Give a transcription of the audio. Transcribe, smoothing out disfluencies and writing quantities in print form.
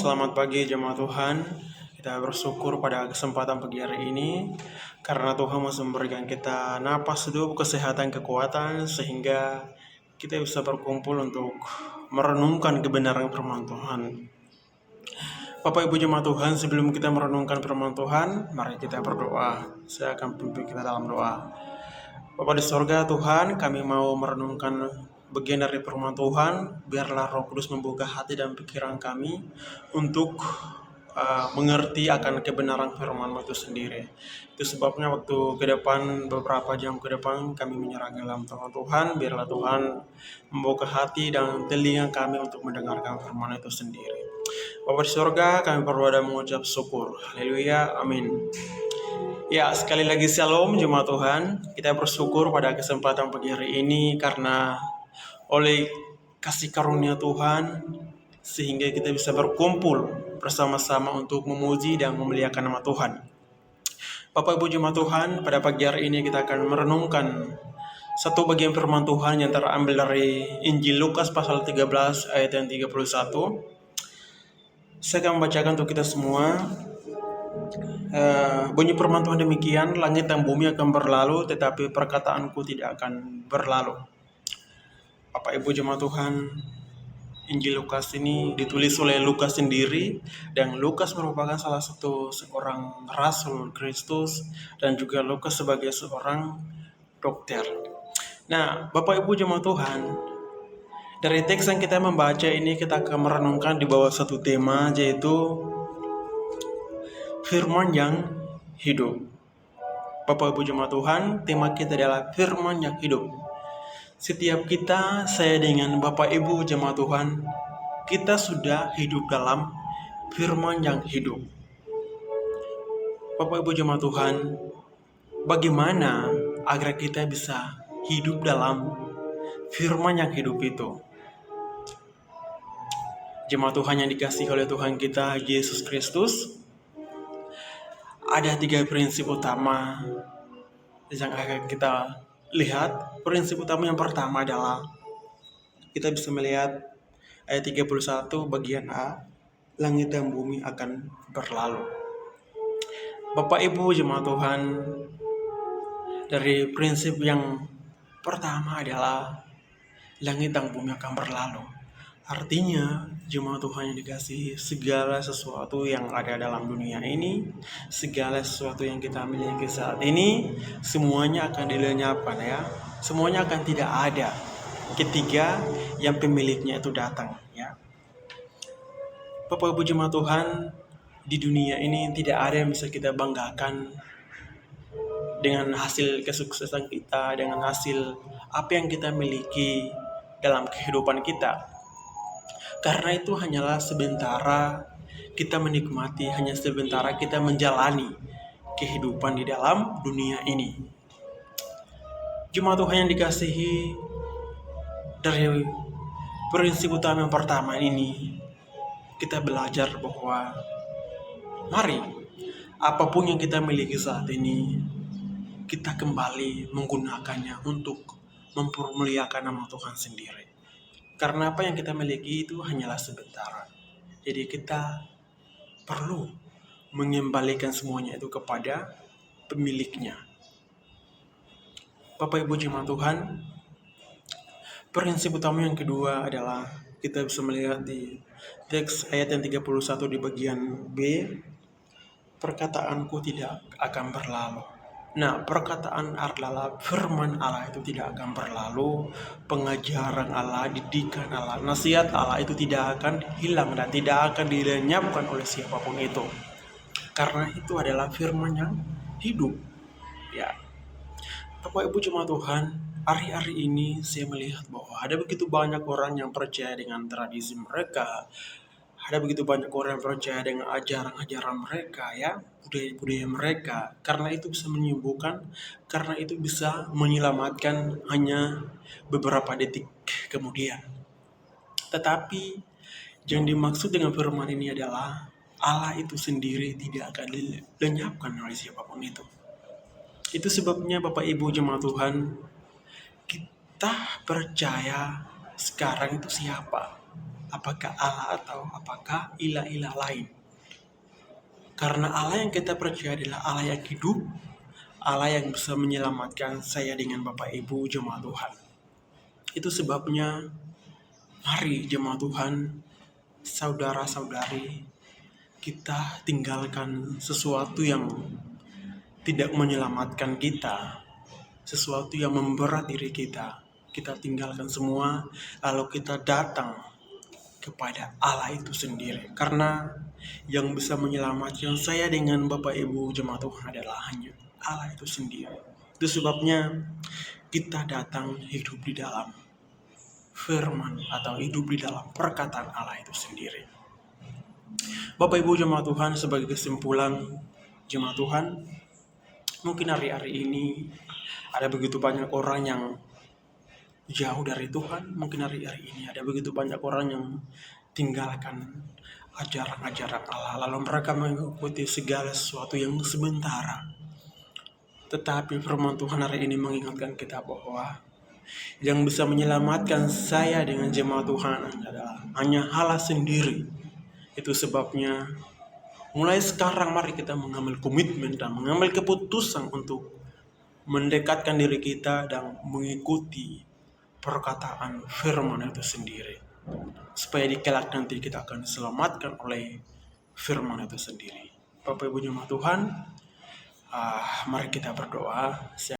selamat pagi jemaat Tuhan. Kita bersyukur pada kesempatan pagi hari ini karena Tuhan masih memberikan kita napas hidup, kesehatan, kekuatan sehingga kita bisa berkumpul untuk merenungkan kebenaran firman Tuhan. Bapak Ibu jemaat Tuhan, sebelum kita merenungkan firman Tuhan, mari kita berdoa. Saya akan pimpin kita dalam doa. Bapa di sorga Tuhan, kami mau merenungkan bagian dari firman Tuhan. Biarlah Roh Kudus membuka hati dan pikiran kami untuk mengerti akan kebenaran firman itu sendiri. Itu sebabnya waktu ke depan, beberapa jam ke depan, kami menyerahkan dalam tangan Tuhan. Biarlah Tuhan membuka hati dan telinga kami untuk mendengarkan firman itu sendiri. Bapa di sorga, kami berdoa dan mengucap syukur. Haleluya, amin. Ya, sekali lagi shalom jemaat Tuhan. Kita bersyukur pada kesempatan pagi hari ini karena oleh kasih karunia Tuhan sehingga kita bisa berkumpul bersama-sama untuk memuji dan memuliakan nama Tuhan. Bapak Ibu jemaat Tuhan, pada pagi hari ini kita akan merenungkan satu bagian firman Tuhan yang terambil dari Injil Lukas pasal 13 ayat yang 31. Saya akan membacakan untuk kita semua. Bunyi firman Tuhan demikian, langit dan bumi akan berlalu, tetapi perkataanku tidak akan berlalu. Bapak Ibu jemaat Tuhan, Injil Lukas ini ditulis oleh Lukas sendiri, dan Lukas merupakan salah satu seorang rasul Kristus, dan juga Lukas sebagai seorang dokter. Nah, Bapak Ibu jemaat Tuhan, dari teks yang kita membaca ini kita akan merenungkan di bawah satu tema, yaitu firman yang hidup. Bapak Ibu jemaat Tuhan, tema kita adalah firman yang hidup. Setiap kita, saya dengan Bapak Ibu jemaat Tuhan, kita sudah hidup dalam firman yang hidup. Bapak Ibu jemaat Tuhan, bagaimana agar kita bisa hidup dalam firman yang hidup itu? Jemaat Tuhan yang dikasihi oleh Tuhan kita Yesus Kristus, ada 3 prinsip utama yang akan kita lihat. Prinsip utama yang pertama adalah kita bisa melihat ayat 31 bagian A, langit dan bumi akan berlalu. Bapak Ibu jemaat Tuhan, dari prinsip yang pertama adalah langit dan bumi akan berlalu. Artinya, jemaat Tuhan yang dikasihi, segala sesuatu yang ada dalam dunia ini, segala sesuatu yang kita miliki saat ini, semuanya akan dilenyapkan ya. Semuanya akan tidak ada ketika yang pemiliknya itu datang ya. Bapak Ibu jemaat Tuhan, di dunia ini tidak ada yang bisa kita banggakan dengan hasil kesuksesan kita, dengan hasil apa yang kita miliki dalam kehidupan kita. Karena itu hanyalah sementara kita menikmati, hanya sementara kita menjalani kehidupan di dalam dunia ini. Jemaat Tuhan yang dikasihi, dari prinsip utama yang pertama ini, kita belajar bahwa mari, apapun yang kita miliki saat ini, kita kembali menggunakannya untuk mempermuliakan nama Tuhan sendiri. Karena apa yang kita miliki itu hanyalah sebentar. Jadi kita perlu mengembalikan semuanya itu kepada pemiliknya. Bapak Ibu jemaat Tuhan, prinsip utama yang kedua adalah kita bisa melihat di teks ayat yang 31 di bagian B, perkataanku tidak akan berlalu. Nah, perkataan adalah firman Allah itu tidak akan berlalu, pengajaran Allah, didikan Allah, nasihat Allah itu tidak akan hilang dan tidak akan dilenyapkan oleh siapapun itu. Karena itu adalah firman yang hidup. Ya. Bapak Ibu jemaat Tuhan, hari-hari ini saya melihat bahwa ada begitu banyak orang yang percaya dengan tradisi mereka. Ada begitu banyak orang yang percaya dengan ajaran-ajaran mereka ya, budaya-budaya mereka. Karena itu bisa menyembuhkan, karena itu bisa menyelamatkan hanya beberapa detik kemudian. Tetapi yang dimaksud dengan firman ini adalah Allah itu sendiri tidak akan dilenyapkan oleh siapapun itu. Itu sebabnya Bapak Ibu jemaat Tuhan, kita percaya sekarang itu siapa? apakah Allah atau apakah ilah-ilah lain. Karena Allah yang kita percaya adalah Allah yang hidup, Allah yang bisa menyelamatkan saya dengan Bapak Ibu jemaat Tuhan. Itu sebabnya mari jemaat Tuhan, saudara-saudari, kita tinggalkan sesuatu yang tidak menyelamatkan kita, sesuatu yang memberat diri kita. Kita tinggalkan semua, lalu kita datang kepada Allah itu sendiri. Karena yang bisa menyelamatkan saya dengan Bapak Ibu jemaat Tuhan adalah hanya Allah itu sendiri. Itu sebabnya kita datang hidup di dalam firman atau hidup di dalam perkataan Allah itu sendiri. Bapak Ibu jemaat Tuhan, sebagai kesimpulan jemaat Tuhan, mungkin hari-hari ini ada begitu banyak orang yang jauh dari Tuhan. Mungkin hari-hari ini ada begitu banyak orang yang tinggalkan ajaran-ajaran Allah, lalu mereka mengikuti segala sesuatu yang sementara. Tetapi firman Tuhan hari ini mengingatkan kita bahwa yang bisa menyelamatkan saya dengan jemaat Tuhan adalah hanya Allah sendiri. Itu sebabnya mulai sekarang mari kita mengambil komitmen dan mengambil keputusan untuk mendekatkan diri kita dan mengikuti perkataan firman itu sendiri. Supaya di kelak nanti kita akan diselamatkan oleh firman itu sendiri. Bapak Ibu jemaat Tuhan, mari kita berdoa.